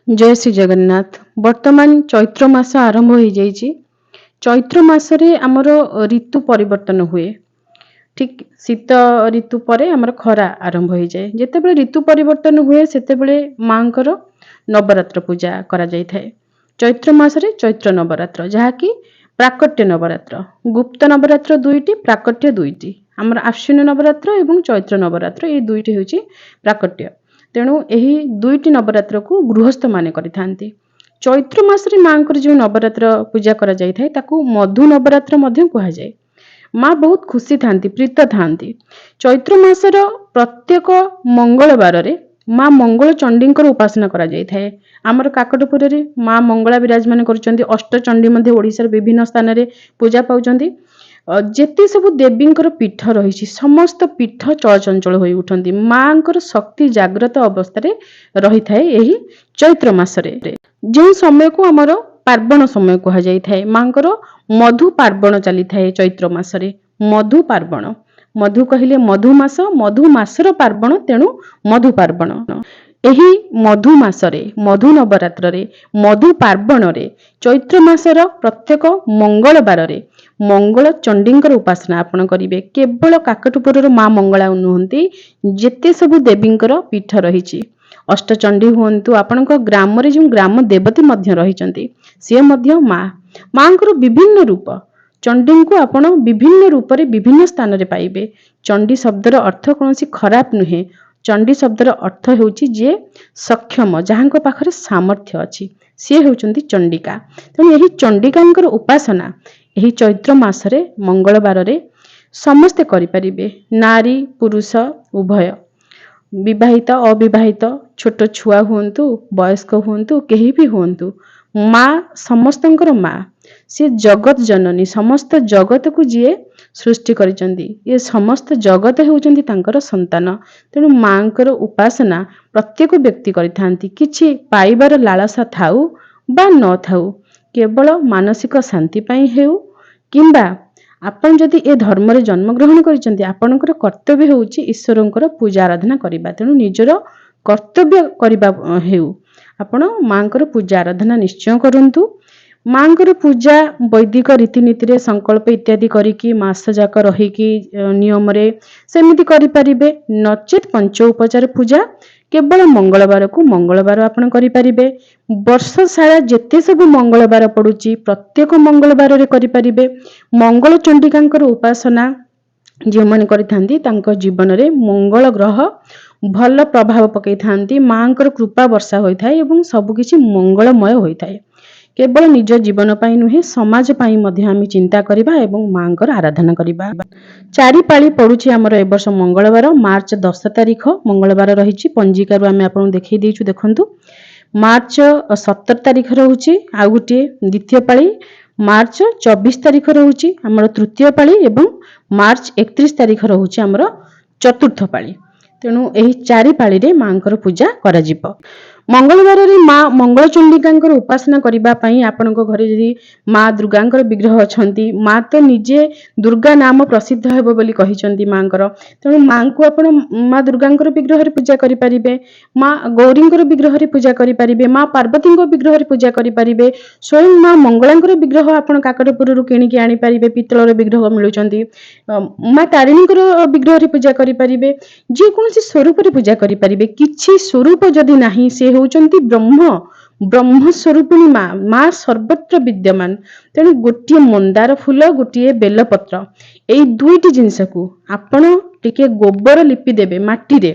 जय श्री जगन्नाथ। वर्तमान चैत्र मास आरंभ हो जाइए। चैत्र मासरे आमर ऋतु परिवर्तन हुए। ठीक शीत ऋतु पर आमर खरा आरंभ हो जाए। जिते ऋतु परिवर्तन हुए से माँकर नवरात्र पूजा करा जाय थाए। चैत्र मासरे चैत्र नवरात्र जहाँकि प्राकट्य नवरात्र। गुप्त नवरात्र दुईटी, प्राकट्य दुईटी। आमर आश्विन नवरात्र एवं चैत्र नवरात्र ये दुईटी होची प्राकट्य। तेणु यही दुईटी नवरात्र को गृहस्थ माने करिथांती। चैत्र मासरे माँकर जो नवरात्र पूजा करा जाय थाए ताकू मधु नवरात्र मध्य कहा जाए। माँ बहुत खुशी थांती, प्रीत थांती। चैत्र मासर प्रत्येक मंगलवार रे माँ मंगल चंडींकर उपासना करा जाय थाए। आमर काकटपुर रे माँ मंगला विराजमान करचंदी। अष्टचंडी मध्ये ओडिशार विभिन्न स्थान रे पूजा पाउचंदी। जेते सब देवींकर पीठ रही समस्त पीठ चलचंचल हो उठती। माँकर शक्ति जाग्रत अवस्था रही थाए यही चैत्र मासरे। जो समय को आमर पार्वण समय कहा जाय थाए। माँकर मधु पार्वण चली थाए चैत्र मासरे। मधु पार्वण, मधु कहले मधुमास, मधुमासर पार्वण, तेणु मधु पार्वण। एही मधुमासरे, मधु नवरात्र रे, मधु पार्वण रे, चैत्र मासर प्रत्येक मंगलवार रे मंगल चंडींकर उपासना आपण करिवे। केवल काकटपुर माँ मंगला नुहंती, जेते सब देवींकर पीठ रही। अष्टचंडी हुंतु, आपणक ग्राम रे जो ग्राम देवती मध्य रहिचंती से मध्य माँ। माँकर विभिन्न रूप। चंडी को आपण विभिन्न रूप रे विभिन्न स्थान रे पाइबे। चंडी शब्दर अर्थ कोनोसी खराब नुहे। चंडी शब्दर अर्थ हेउची जे सक्षम, जहाँको पाखरे सामर्थ्य अछि, से हेउचंती चंडिका। तेणु यही चंडिकांकर उपासना यही चैत्र मासरे मंगलवार रे समस्ते करि परिबे। नारी पुरुष उभय, विवाहित अविवाहित, छोट छुआ हुंतु, वयस्क हुंतु, केही भी हुंतु, माँ समस्तंकर माँ। से जगत जननी, समस्त जगत को जीए सृष्टि करिचंदी। ये समस्त जगत हेउचंदी तांकर संतान। तेणु माँकर उपासना प्रत्येक व्यक्ति करिथांती। किछि पाइबार लालसा थाउ बा न थाउ, केवल मानसिक शांति पाई हेउ किंबा आपण जदि ए धर्म रे जन्म ग्रहण करिचंती, आपणकर कर्तव्य हेउची ईश्वरंकर पूजा आराधना करिबा। तेणु निजर कर्तव्य करिबा हेउ आपण माँकर पूजा आराधना निश्चय करंतु। माँकर पूजा वैदिक रीतिनीति रे संकल्प इत्यादि करिकी मास जाक रहिकी नियम रे सेमिति करि परिबे। नचेत पंच उपचार पूजा केवल मंगलवार को मंगलवार आपण करि परिबे। वर्ष सारा जेते सब मंगलवार पड़ुची प्रत्येक मंगलवार रे करि परिबे। मंगल चंडिकांकर उपासना जे मन करिथांती तांको जीवन रे मंगल ग्रह भल प्रभाव पकई थांती। माँकर कृपा वर्षा होई थाए एवं सब किछि मंगलमय होई थाए। केवल निज जीवन पाई नुहे, समाज पाई मध्य आमी चिंता करिबा एवं माँकर आराधना करिबा। चारि पाली पड़ुची आमर ए वर्ष मंगलवार। मार्च 10 तारिख मंगलवार रहिछि। पंजिकारु आमे आपन देखै देइछु, देखंतु। मार्च 17 तारिख रहउछि आ गुटे द्वितीय पाली। मार्च 24 तारिख रहउछि आमर तृतीय पाली एवं मार्च 31 तारिख रहउछि आमर चतुर्थ पाली। तेणु एही चारि पाली रे माँकर पूजा करा जिवो। मंगलवार रे माँ मंगल चंडिकांकर उपासना करिबा पई आपनको घरे जदि माँ दुर्गांकर विग्रह अछंती, माँ तो निजे दुर्गा नाम प्रसिद्ध हेबो बोली कहिचंती माँकर। तेणु माँ को आपण माँ दुर्गांकर विग्रह रे पूजा करि परिबे, माँ गौरींकर विग्रह रे पूजा करि परिबे, माँ पार्वतींकर विग्रह रे पूजा करि परिबे। स्वयं माँ मंगलांकर विग्रह आपण काकटपुर रु किनि के आनि परिबे। पित्तलर विग्रह मिलुचंती। माँ तारिणीकर विग्रह रे पूजा करि परिबे। जे कोनोसी स्वरूप रे पूजा करि परिबे। किछि स्वरूप जदि नाही, से होउचंती ब्रह्म, ब्रह्म स्वरूपिणी माँ। माँ सर्वत्र विद्यमान। तेणु गोटिए मंदार फूल, गोटिए बेलपत्र, एई दुईटी जिनस को आपण टिके गोबर लिपि देबे माटी रे,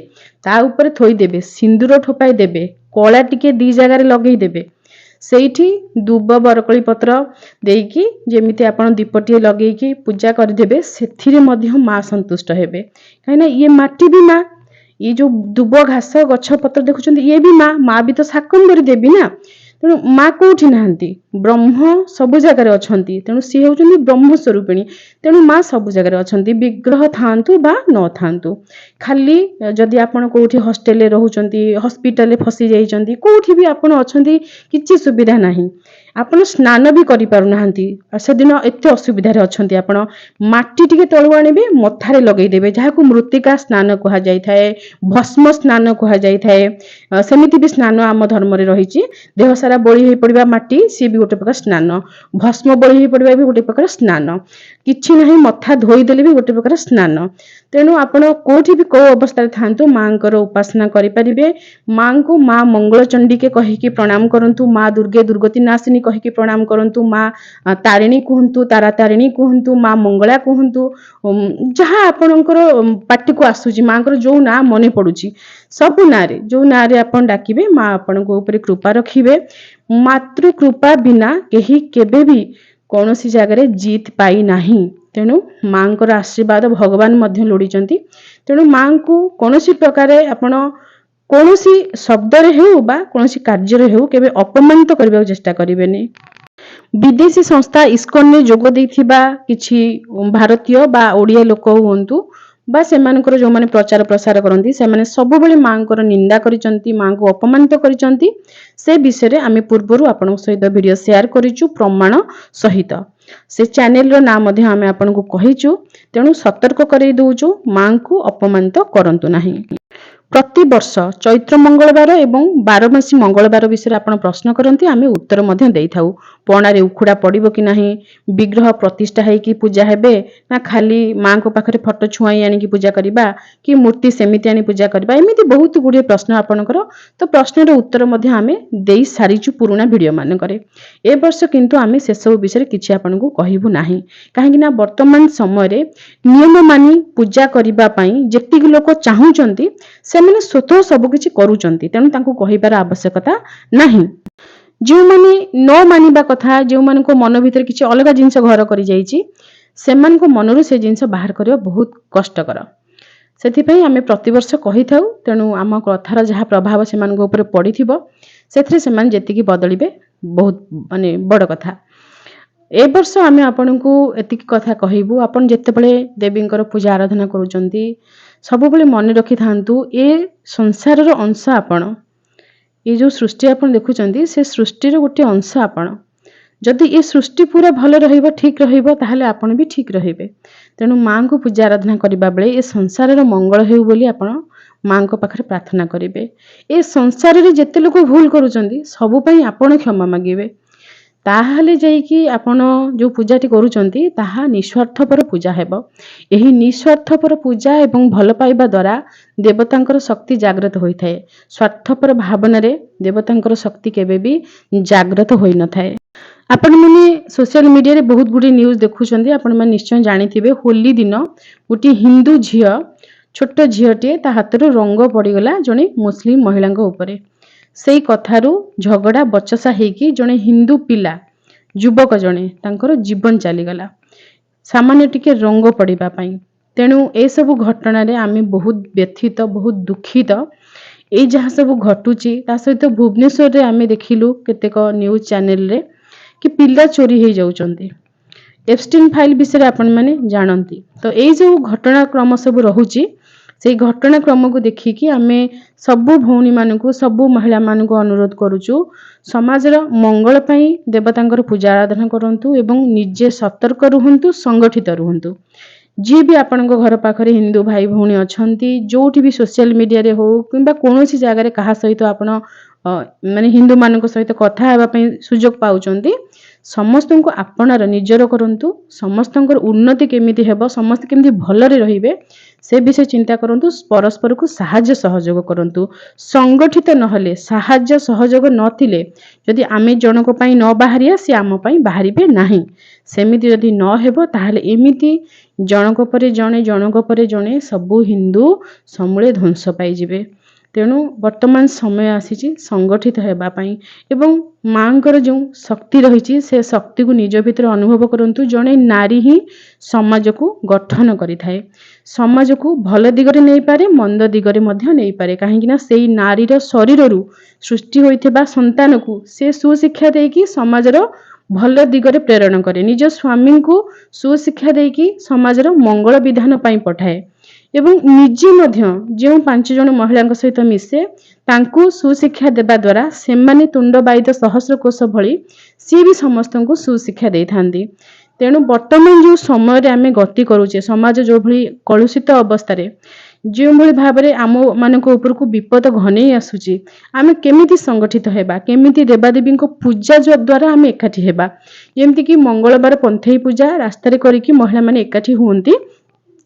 ता ऊपर थोई देबे, सिंदूर ठोपाई देबे, कला टिके दी जगह रे लगेई देबे। सेठी दुब बरकली पत्र देकी जेमिति आपण दीपटिए लगेकी पूजा कर देबे, सेथिरे मध्य माँ संतुष्ट हेबे। काईना ये माटी भी माँ, ये जो दुब घास गछ पत्र देखुचंदी ये भी माँ। माँ भी तो शाकंभरी देवी ना। तेणु माँ कोठी नाहंती, ब्रह्म सबु जगह अछंती। तेणु सी होउचंदी ब्रह्म स्वरूपिणी। तेणु माँ सबु जगह अछंती, विग्रह थांतु बा न थांतु। खाली जदि आपण कोठी हॉस्टेल रे रहउचंती, हॉस्पिटल रे फसी जाइचंती, कोठी भी आपण अछंती, किछि सुविधा नाही, आपण स्नान भी करि पारु नाहंती, से दिन एते असुविधा रे अछंती, आपण माटी टिके तळु आनिबे, मथारे लगेई देबे, जाहाकु मृत्तिका स्नान कहा जाय थाए, भस्म स्नान कहा जाय थाए। सेमिति भी स्नान आम धर्म रे रही देह सारा बोली हो पड़ा माटी सी भी गोटे प्रकार स्नान भस्म बोली हो पड़ा भी गोटे प्रकार स्नान किछि नहीं मथा धोईदेले भी गोटे प्रकार स्नान तेणु आपण कोठी भी को अवस्था थांतु मांकर उपासना करें माँ को माँ मंगल चंडी के कहीकि प्रणाम करंतु माँ दुर्गे दुर्गति नाशिनी कहीकि प्रणाम करंतु माँ तारिणी कहतु तारा तारिणी कहतु माँ मंगला कहतु जहाँ आपणकर पार्टी को आसूची माँ जो ना मन पड़ुची सबु ना रे जो ना रे आपण डाकिबे माँ आपण ऊपर कृपा रखिबे मातृ कृपा बिना केही केबे भी कौनसी जगह जीत पाई नाही तेणु माँ आशीर्वाद भगवान मध्य लोड़ीचंती तेणु माँ को कौनसी प्रकार आपण कौनसी शब्द रे हेउ बा कौनसी कार्य रे हेउ केबे अपमानित करबा चेष्टा करिवेनी विदेशी संस्था इस्कन ने जोग देथिबा किछि भारतीय बा ओडिया लोक हुंतु बा सेमानकर जो माने प्रचार प्रसार करंती से माने सब बेले मांकर निंदा करिसंती मां को अपमानित करिसंती से विषय रे आमे पूर्वरु आपन सहित वीडियो शेयर करिचु प्रमाण सहित से चैनल रो नाम मध्ये आमे आपन को कहिचु तेणु सतर्क करै दउचु मां को अपमानित करंतु नाही प्रति वर्ष चैत्र मंगलवार एवं 12 मासी मंगलवार विषय आपण प्रश्न करंती आमे उत्तर मध्ये देई थाउ पणारे उखुडा पड़िबो कि नाही विग्रह प्रतिष्ठा है कि पूजा हेबे ना खाली मां को पाखरे फोटो छुआई आनी कि पूजा करिबा कि मूर्ति सेमिति आनी पूजा करिबा एमिति बहुत गुडी प्रश्न आपणकर तो प्रश्न रो उत्तर मध्ये आमे देई सारिचु पुराना वीडियो मान करे ए वर्ष किंतु आमे से सब विषय किछि आपण को कहिबु नाही काहे कि ना वर्तमान समय रे नियम मानी पूजा करिबा पई जेतिक लोक चाहुचंती से मैंने स्वतः सबकि करुँच तेणु तांको कहिबार आवश्यकता नहीं जो माने न मानिबा कथा जो मान को मन भीतर किसी अलग जिनस घर करी जाइछि सेमान को मनरु से जिनस बाहर करबा बहुत कष्टकर सेथिपई आमे प्रतिवर्ष कहि थाउ तेणु आम कथार जहाँ प्रभाव सेमान को ऊपर पड़िथिबो सेथिरे सेमान जेतिकी बदलिबे बहुत माने बड़ कथा ए वर्ष आमे आपन को एतिकी कथा कहिबु आपन जेतेबेले देवींकर पूजा आराधना करूचंती सब बेले मन रखि थांतु ए संसार रो अंश आपण ये जो सृष्टि आपण देखुचंती से सृष्टि रो गोटे अंश आपण जदि ये सृष्टि पूरा भल रहिबो ठीक रहिबो ताहले आपण भी ठीक रहिबे तेणु मां को पूजा आराधना करिबा बेले ए संसार रो मंगल हेउ बोली आपण मां को पाखरे प्रार्थना करिबे ए संसार रे जेते लोक भूल करूचंती सब पई आपण क्षमा मागिबे ताहले जाइकी आपण जो पूजाटी करूचंती ताहा निस्वार्थपर पूजा हेबो एही निस्वार्थपर पूजा एवं भल पाइबा द्वारा देवतांकर शक्ति जागृत होई थाए स्वार्थपर भावना रे देवतांकर शक्ति केबे भी जागृत होई न थाए आपण माने सोशल मीडिया रे बहुत गुडी न्यूज देखुचंती आपण माने निश्चय जानिथिबे होली दिन गुटी हिंदू झियो छोट झियोटे ता हातरो रंग पड़ीगला जने मुस्लिम महिलांक उपरे सेई कथारू झगड़ा बचसा हेकी जने हिंदू पिला युवक जने तांकर जीवन चलीगला सामान्य टिके रंग पड़िबा पई तेणु ए सब घटना रे आमे बहुत व्यथित बहुत दुखित ए जहाँ सब घटुची ता सहित भुवनेश्वर रे आमे देखिलु केतेक न्यूज चैनल रे कि पिला चोरी हे जाउचंती एप्स्टीन फाइल विषय आपण माने जानंती तो ए जो घटना क्रम सब रहुची से घटना क्रम को देखिकी आमे सबु भौणी मानकु सबु महिला मानकु अनुरोध करूचु समाज रो मंगल पई देवतांकर पूजा आराधना करंतु एवं निजे सतर्क रुहंतु संगठित रुहंतु जी भी आपण घर पाखरे हिंदू भाई भौणी अछंती जोठी भी सोशल मीडिया रे हो किंबा कोनोसी जगह रे कहा सहित आपण माने हिंदू मानक सहित कथा हेबा पई सुजोग पाउचंती समस्त को आपणार निजर करंतु समस्त उन्नति केमिति हेबो समस्त केमिति भलरे रहिबे से विषय चिंता करंतु परस्पर को साहाय्य सहयोग करंतु संगठित नहले साहाय्य सहयोग नथिले यदि आमे जनक पई न बाहरिया से आम पई बाहरिबे नाही सेमिति यदि न हेबो ताहले एमिति जनक परे जणे सबु हिंदू समूले ध्वंस पाई जिवे तेणु वर्तमान समय आसीची संगठित हेबा पई एवं मांकर जो शक्ति रही से शक्ति को निज भीतर अनुभव करंतु जणे नारी ही समाज को गठन करि थाए समाज को भल दिगरे नहीं पारे मंद दिगरे मध्य नहीं पारे काहेकि ना सेई नारीर शरीररू सृष्टि होइथिबा संतान को से सुशिक्षा देकी समाजर भल दिगरे प्रेरण करे निज स्वामी को सुशिक्षा देकी समाजर मंगल विधान पई पठाए एवं निजे मध्य जो 5 जन महिला सहित मिसे तांकु सुशिक्षा देबा द्वारा सेमाने तुंड बाइद सहस्र कोश भली सी भी समस्त को सुशिक्षा दे थांदी तेणु वर्तमान जो समय रे आमे गति करूचे समाज जो भली कलुषित अवस्था रे ଯେଉଁଭଳି ଭାବରେ ଆମ ମାନଙ୍କ ଉପରକୁ ବିପଦ ଘନେଇ ଆସୁଛି, ଆମେ କେମିତି ସଂଗଠିତ ହେବା, କେମିତି ଦେବାଦେବୀଙ୍କ ପୂଜା ଦ୍ୱାରା ଆମେ ଏକାଠି ହେବା। ଯେମିତିକି ମଙ୍ଗଳବାର ପନ୍ଥେଇ ପୂଜା ରାସ୍ତାରେ କରିକି ମହିଳାମାନେ ଏକାଠି ହୁଅନ୍ତି,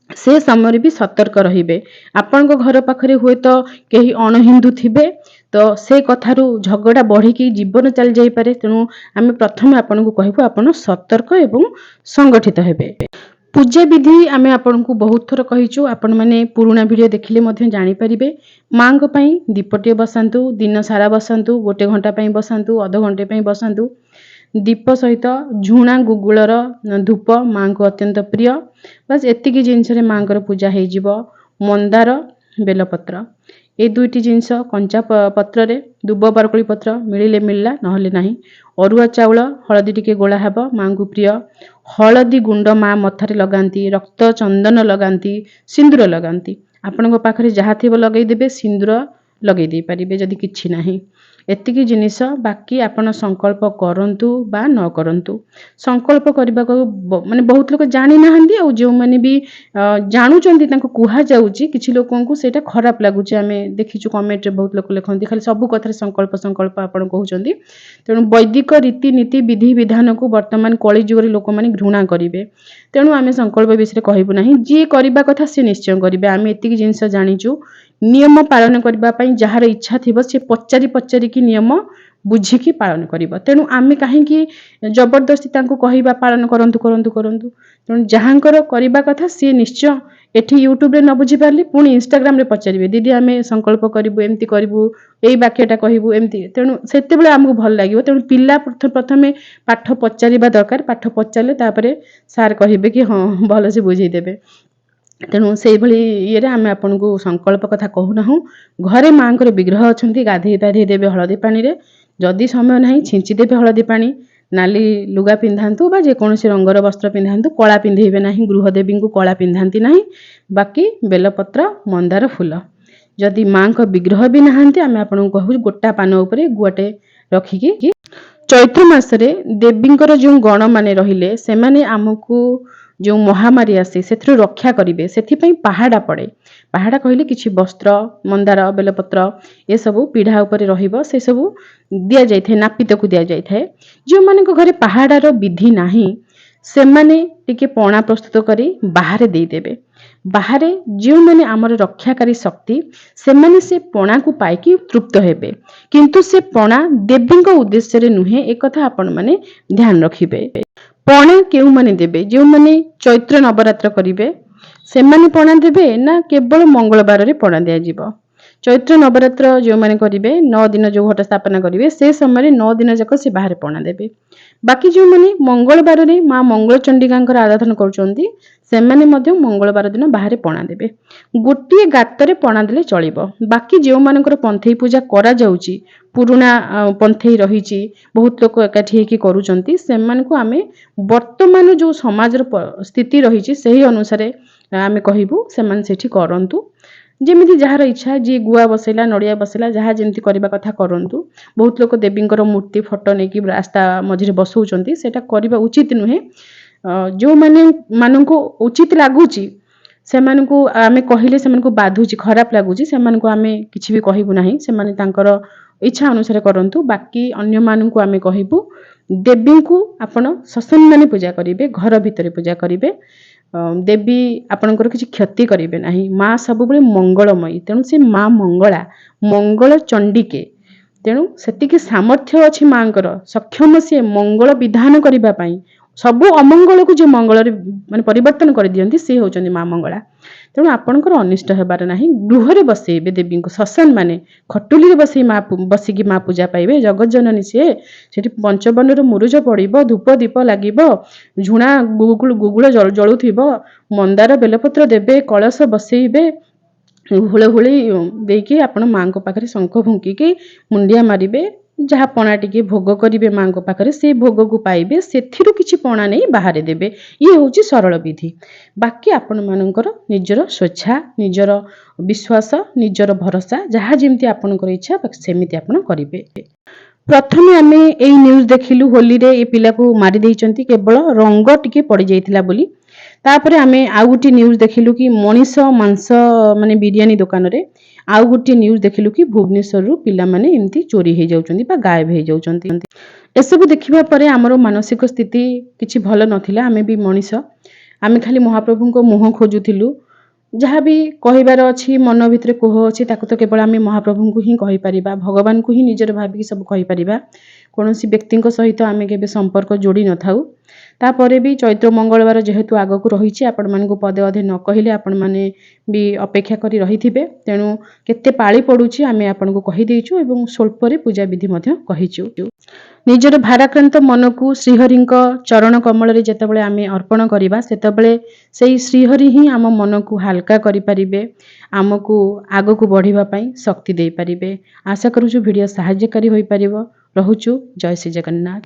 ସେ ସମୟରେ ବି ସତର୍କ ରହିବେ। ଆପଣଙ୍କ ଘର ପାଖରେ ହୁଏତ କେହି ଅଣହିନ୍ଦୁ ଥିବେ, ତ ସେ କଥାରୁ ଝଗଡ଼ା ବଢ଼ିକି ଜୀବନ ଚାଲି ଯାଇପାରେ। ତେଣୁ ଆମେ ପ୍ରଥମେ ଆପଣଙ୍କୁ କହିବୁ ଆପଣ ସତର୍କ ଏବଂ ସଂଗଠିତ ହେବେ। ପୂଜା ବିଧି ଆମେ ଆପଣଙ୍କୁ ବହୁତ ଥର କହିଛୁ, ଆପଣମାନେ ପୁରୁଣା ଭିଡ଼ିଓ ଦେଖିଲେ ମଧ୍ୟ ଜାଣିପାରିବେ। ମାଙ୍କ ପାଇଁ ଦୀପଟିଏ ବସାନ୍ତୁ, ଦିନ ସାରା ବସାନ୍ତୁ, 1 ଘଣ୍ଟା ପାଇଁ ବସାନ୍ତୁ, ଅଧଘଣ୍ଟେ ପାଇଁ ବସାନ୍ତୁ। ଦୀପ ସହିତ ଝୁଣା ଗୁଗୁଳର ଧୂପ ମାଙ୍କୁ ଅତ୍ୟନ୍ତ ପ୍ରିୟ। ବାସ୍ ଏତିକି ଜିନିଷରେ ମାଙ୍କର ପୂଜା ହେଇଯିବ। ମନ୍ଦାର, ବେଲପତ୍ର, এই 2ଟି ଜିନିଷ କଞ୍ଚା ପତ୍ରରେ, ଦୁବ ବରକୋଳି ପତ୍ର ମିଳିଲେ ମିଳିଲା, ନହେଲେ ନାହିଁ। ଅରୁଆ ଚାଉଳ, ହଳଦୀ ଟିକେ ଗୋଳା ହେବ, ମାଙ୍କୁ ପ୍ରିୟ। ହଳଦୀ ଗୁଣ୍ଡ ମା ମଥାରେ ଲଗାନ୍ତି, ରକ୍ତ ଚନ୍ଦନ ଲଗାନ୍ତି, ସିନ୍ଦୁର ଲଗାନ୍ତି। ଆପଣଙ୍କ ପାଖରେ ଯାହା ଥିବ ଲଗେଇଦେବେ, ସିନ୍ଦୁର ଲଗେଇ ଦେଇପାରିବେ ଯଦି କିଛି ନାହିଁ। ଏତିକି ଜିନିଷ, ବାକି ଆପଣ ସଂକଳ୍ପ କରନ୍ତୁ ବା ନ କରନ୍ତୁ। ସଂକଳ୍ପ କରିବାକୁ ମାନେ ବହୁତ ଲୋକ ଜାଣିନାହାନ୍ତି, ଆଉ ଯେଉଁମାନେ ବି ଜାଣୁଛନ୍ତି ତାଙ୍କୁ କୁହାଯାଉଛି, କିଛି ଲୋକଙ୍କୁ ସେଇଟା ଖରାପ ଲାଗୁଛି। ଆମେ ଦେଖିଛୁ କମେଣ୍ଟରେ ବହୁତ ଲୋକ ଲେଖନ୍ତି ଖାଲି ସବୁ କଥାରେ ସଂକଳ୍ପ ସଂକଳ୍ପ ଆପଣ କହୁଛନ୍ତି। ତେଣୁ ବୈଦିକ ରୀତିନୀତି ବିଧି ବିଧାନକୁ ବର୍ତ୍ତମାନ କଳି ଯୁଗରେ ଲୋକମାନେ ଘୃଣା କରିବେ। ତେଣୁ ଆମେ ସଂକଳ୍ପ ବିଷୟରେ କହିବୁ ନାହିଁ। ଯିଏ କରିବା କଥା ସେ ନିଶ୍ଚୟ କରିବେ। ଆମେ ଏତିକି ଜିନିଷ ଜାଣିଛୁ, ନିୟମ ପାଳନ କରିବା ପାଇଁ ଯାହାର ଇଚ୍ଛା ଥିବ ସେ ପଚାରିକି ନିୟମ ବୁଝିକି ପାଳନ କରିବ। ତେଣୁ ଆମେ କାହିଁକି ଜବରଦସ୍ତି ତାଙ୍କୁ କହିବା ପାଳନ କରନ୍ତୁ କରନ୍ତୁ କରନ୍ତୁ। ତେଣୁ ଯାହାଙ୍କର କରିବା କଥା ସିଏ ନିଶ୍ଚୟ ଏଠି ୟୁଟ୍ୟୁବରେ ନ ବୁଝିପାରିଲେ ପୁଣି ଇନଷ୍ଟାଗ୍ରାମରେ ପଚାରିବେ, ଦିଦି ଆମେ ସଂକଳ୍ପ କରିବୁ, ଏମିତି କରିବୁ, ଏଇ ବାକ୍ୟଟା କହିବୁ, ଏମିତି। ତେଣୁ ସେତେବେଳେ ଆମକୁ ଭଲ ଲାଗିବ। ତେଣୁ ପିଲା ପ୍ରଥମେ ପାଠ ପଚାରିବା ଦରକାର। ପାଠ ପଚାରିଲେ ତାପରେ ସାର୍ କହିବେ କି ହଁ ଭଲସେ ବୁଝେଇଦେବେ। ତେଣୁ ସେଇଭଳି ଇଏରେ ଆମେ ଆପଣଙ୍କୁ ସଂକଳ୍ପ କଥା କହୁନାହୁଁ। ଘରେ ମାଙ୍କର ବିଗ୍ରହ ଅଛନ୍ତି, ଗାଧେଇ ପାଧେଇ ଦେବେ ହଳଦୀ ପାଣିରେ। ଯଦି ସମୟ ନାହିଁ ଛିଞ୍ଚିଦେବେ ହଳଦୀ ପାଣି। ନାଲି ଲୁଗା ପିନ୍ଧାନ୍ତୁ ବା ଯେକୌଣସି ରଙ୍ଗର ବସ୍ତ୍ର ପିନ୍ଧାନ୍ତୁ, କଳା ପିନ୍ଧେଇବେ ନାହିଁ। ଗୃହଦେବୀଙ୍କୁ କଳା ପିନ୍ଧାନ୍ତି ନାହିଁ। ବାକି ବେଲପତ୍ର, ମନ୍ଦାର ଫୁଲ। ଯଦି ମାଙ୍କ ବିଗ୍ରହ ବି ନାହାନ୍ତି, ଆମେ ଆପଣଙ୍କୁ କହୁଛୁ ଗୋଟା ପାନ ଉପରେ ଗୁଆଟେ ରଖିକି। ଚୈତ୍ର ମାସରେ ଦେବୀଙ୍କର ଯେଉଁ ଗଣମାନେ ରହିଲେ, ସେମାନେ ଆମକୁ ଯେଉଁ ମହାମାରୀ ଆସେ ସେଥିରୁ ରକ୍ଷା କରିବେ, ସେଥିପାଇଁ ପାହାଡ଼ା ପଡ଼େ। ପାହାଡ଼ା କହିଲେ କିଛି ବସ୍ତ୍ର, ମନ୍ଦାର, ବେଲପତ୍ର ଏସବୁ ପିଢ଼ା ଉପରେ ରହିବ, ସେସବୁ ଦିଆଯାଇଥାଏ, ନାପିତକୁ ଦିଆଯାଇଥାଏ। ଯେଉଁମାନଙ୍କ ଘରେ ପାହାଡ଼ର ବିଧି ନାହିଁ ସେମାନେ ଟିକେ ପଣା ପ୍ରସ୍ତୁତ କରି ବାହାରେ ଦେଇଦେବେ। ବାହାରେ ଯେଉଁମାନେ ଆମର ରକ୍ଷାକାରୀ ଶକ୍ତି, ସେମାନେ ସେ ପଣାକୁ ପାଇକି ତୃପ୍ତ ହେବେ। କିନ୍ତୁ ସେ ପଣା ଦେବୀଙ୍କ ଉଦ୍ଦେଶ୍ୟରେ ନୁହେଁ, ଏକଥା ଆପଣମାନେ ଧ୍ୟାନ ରଖିବେ। ପଣା କେଉଁମାନେ ଦେବେ? ଯେଉଁମାନେ ଚୈତ୍ର ନବରାତ୍ର କରିବେ ସେମାନେ ପଣା ଦେବେ ନା କେବଳ ମଙ୍ଗଳବାରରେ ପଣା ଦିଆଯିବ? ଚୈତ୍ର ନବରାତ୍ର ଯେଉଁମାନେ କରିବେ, 9 ଦିନ ଯେଉଁ ଘଟ ସ୍ଥାପନା କରିବେ, ସେ ସମୟରେ 9 ଦିନ ଯାକ ସେ ବାହାରେ ପଣା ଦେବେ। ବାକି ଯେଉଁମାନେ ମଙ୍ଗଳବାରରେ ମା ମଙ୍ଗଳଚଣ୍ଡିକାଙ୍କର ଆରାଧନା କରୁଛନ୍ତି, ସେମାନେ ମଧ୍ୟ ମଙ୍ଗଳବାର ଦିନ ବାହାରେ ପଣା ଦେବେ। ଗୋଟିଏ ଗାତରେ ପଣା ଦେଲେ ଚଳିବ। ବାକି ଯେଉଁମାନଙ୍କର ପନ୍ଥେଇ ପୂଜା କରାଯାଉଛି, ପୁରୁଣା ପନ୍ଥେଇ ରହିଛି, ବହୁତ ଲୋକ ଏକାଠି ହେଇକି କରୁଛନ୍ତି, ସେମାନଙ୍କୁ ଆମେ ବର୍ତ୍ତମାନ ଯେଉଁ ସମାଜର ସ୍ଥିତି ରହିଛି ସେହି ଅନୁସାରେ ଆମେ କହିବୁ ସେମାନେ ସେଠି କରନ୍ତୁ। ଯେମିତି ଯାହାର ଇଚ୍ଛା, ଯିଏ ଗୁଆ ବସେଇଲା, ନଡ଼ିଆ ବସେଇଲା, ଯାହା ଯେମିତି କରିବା କଥା କରନ୍ତୁ। ବହୁତ ଲୋକ ଦେବୀଙ୍କର ମୂର୍ତ୍ତି ଫଟୋ ନେଇକି ରାସ୍ତା ମଝିରେ ବସଉଛନ୍ତି, ସେଇଟା କରିବା ଉଚିତ ନୁହେଁ। ଯେଉଁମାନଙ୍କୁ ଉଚିତ ଲାଗୁଛି ସେମାନଙ୍କୁ ଆମେ କହିଲେ ସେମାନଙ୍କୁ ବାଧୁଛି, ଖରାପ ଲାଗୁଛି, ସେମାନଙ୍କୁ ଆମେ କିଛି ବି କହିବୁ ନାହିଁ। ସେମାନେ ତାଙ୍କର ଇଚ୍ଛା ଅନୁସାରେ କରନ୍ତୁ। ବାକି ଅନ୍ୟମାନଙ୍କୁ ଆମେ କହିବୁ ଦେବୀଙ୍କୁ ଆପଣ ସସମ୍ମାନେ ପୂଜା କରିବେ, ଘର ଭିତରେ ପୂଜା କରିବେ। ଦେବୀ ଆପଣଙ୍କର କିଛି କ୍ଷତି କରିବେ ନାହିଁ। ମା ସବୁବେଳେ ମଙ୍ଗଳମୟୀ, ତେଣୁ ସେ ମା ମଙ୍ଗଳା, ମଙ୍ଗଳ ଚଣ୍ଡିକେ। ତେଣୁ ସେତିକି ସାମର୍ଥ୍ୟ ଅଛି ମାଙ୍କର, ସକ୍ଷମ ସିଏ ମଙ୍ଗଳ ବିଧାନ କରିବା ପାଇଁ। ସବୁ ଅମଙ୍ଗଳକୁ ଯେ ମଙ୍ଗଳରେ ମାନେ ପରିବର୍ତ୍ତନ କରିଦିଅନ୍ତି, ସେ ହେଉଛନ୍ତି ମା ମଙ୍ଗଳା। ତେଣୁ ଆପଣଙ୍କର ଅନିଷ୍ଟ ହେବାର ନାହିଁ। ଗୃହରେ ବସେଇବେ ଦେବୀଙ୍କୁ, ସସମ୍ମାନେ ଖଟୁଲିରେ ବସିକି ମା ପୂଜା ପାଇବେ। ଜଗଜ୍ଜନନୀ ସିଏ, ସେଠି ପଞ୍ଚବର୍ଣ୍ଣର ମୁରୁଜ ପଡ଼ିବ, ଧୂପ ଦୀପ ଲାଗିବ, ଝୁଣା ଗୁଗୁଳ ଜଳୁଥିବ, ମନ୍ଦାର ବେଲପତ୍ର ଦେବେ, କଳସ ବସେଇବେ, ହୁଳହୁଳି ଦେଇକି ଆପଣ ମାଙ୍କ ପାଖରେ ଶଙ୍ଖ ଫୁଙ୍କିକି ମୁଣ୍ଡିଆ ମାରିବେ। ଯାହା ପଣା ଟିକେ ଭୋଗ କରିବେ ମାଙ୍କ ପାଖରେ, ସେ ଭୋଗକୁ ପାଇବେ। ସେଥିରୁ କିଛି ପଣା ନେଇ ବାହାରେ ଦେବେ। ଇଏ ହେଉଛି ସରଳ ବିଧି। ବାକି ଆପଣମାନଙ୍କର ନିଜର ସ୍ୱେଚ୍ଛା, ନିଜର ବିଶ୍ୱାସ, ନିଜର ଭରସା, ଯାହା ଯେମିତି ଆପଣଙ୍କର ଇଚ୍ଛା ସେମିତି ଆପଣ କରିବେ। ପ୍ରଥମେ ଆମେ ଏଇ ନ୍ୟୁଜ୍ ଦେଖିଲୁ, ହୋଲିରେ ଏ ପିଲାକୁ ମାରି ଦେଇଛନ୍ତି କେବଳ ରଙ୍ଗ ଟିକେ ପଡ଼ିଯାଇଥିଲା ବୋଲି। ତାପରେ ଆମେ ଆଉ ଗୋଟିଏ ନ୍ୟୁଜ୍ ଦେଖିଲୁ କି ମଣିଷ ମାଂସ ମାନେ ବିରିୟାନୀ ଦୋକାନରେ ଆଉ ଗୋଟିଏ ନ୍ୟୁଜ୍ ଦେଖିଲୁ କି ଭୁବନେଶ୍ୱରରୁ ପିଲାମାନେ ଏମିତି ଚୋରି ହେଇଯାଉଛନ୍ତି ବା ଗାୟବ ହେଇଯାଉଛନ୍ତି। ଏସବୁ ଦେଖିବା ପରେ ଆମର ମାନସିକ ସ୍ଥିତି କିଛି ଭଲ ନଥିଲା। ଆମେ ବି ମଣିଷ, ଆମେ ଖାଲି ମହାପ୍ରଭୁଙ୍କ ମୁହଁ ଖୋଜୁଥିଲୁ। ଯାହା ବି କହିବାର ଅଛି, ମନ ଭିତରେ କୋହ ଅଛି, ତାକୁ ତ କେବଳ ଆମେ ମହାପ୍ରଭୁଙ୍କୁ ହିଁ କହିପାରିବା, ଭଗବାନଙ୍କୁ ହିଁ ନିଜର ଭାବିକି ସବୁ କହିପାରିବା। କୌଣସି ବ୍ୟକ୍ତିଙ୍କ ସହିତ ଆମେ କେବେ ସମ୍ପର୍କ ଯୋଡ଼ି ନଥାଉ। ତାପରେ ବି ଚୈତ୍ର ମଙ୍ଗଳବାର ଯେହେତୁ ଆଗକୁ ରହିଛି, ଆପଣମାନଙ୍କୁ ପଦେ ଅଧେ ନ କହିଲେ ଆପଣମାନେ ବି ଅପେକ୍ଷା କରି ରହିଥିବେ। ତେଣୁ କେତେ ପାଳି ପଡ଼ୁଛି ଆମେ ଆପଣଙ୍କୁ କହିଦେଇଛୁ ଏବଂ ସ୍ୱଳ୍ପରେ ପୂଜାବିଧି ମଧ୍ୟ କହିଛୁ। ନିଜର ଭାରାକ୍ରାନ୍ତ ମନକୁ ଶ୍ରୀହରିଙ୍କ ଚରଣ କମଳରେ ଯେତେବେଳେ ଆମେ ଅର୍ପଣ କରିବା, ସେତେବେଳେ ସେଇ ଶ୍ରୀହରି ହିଁ ଆମ ମନକୁ ହାଲକା କରିପାରିବେ, ଆମକୁ ଆଗକୁ ବଢ଼ିବା ପାଇଁ ଶକ୍ତି ଦେଇପାରିବେ। ଆଶା କରୁଛୁ ଭିଡ଼ିଓ ସାହାଯ୍ୟକାରୀ ହୋଇପାରିବ। ରହୁଛୁ। ଜୟ ଶ୍ରୀ ଜଗନ୍ନାଥ।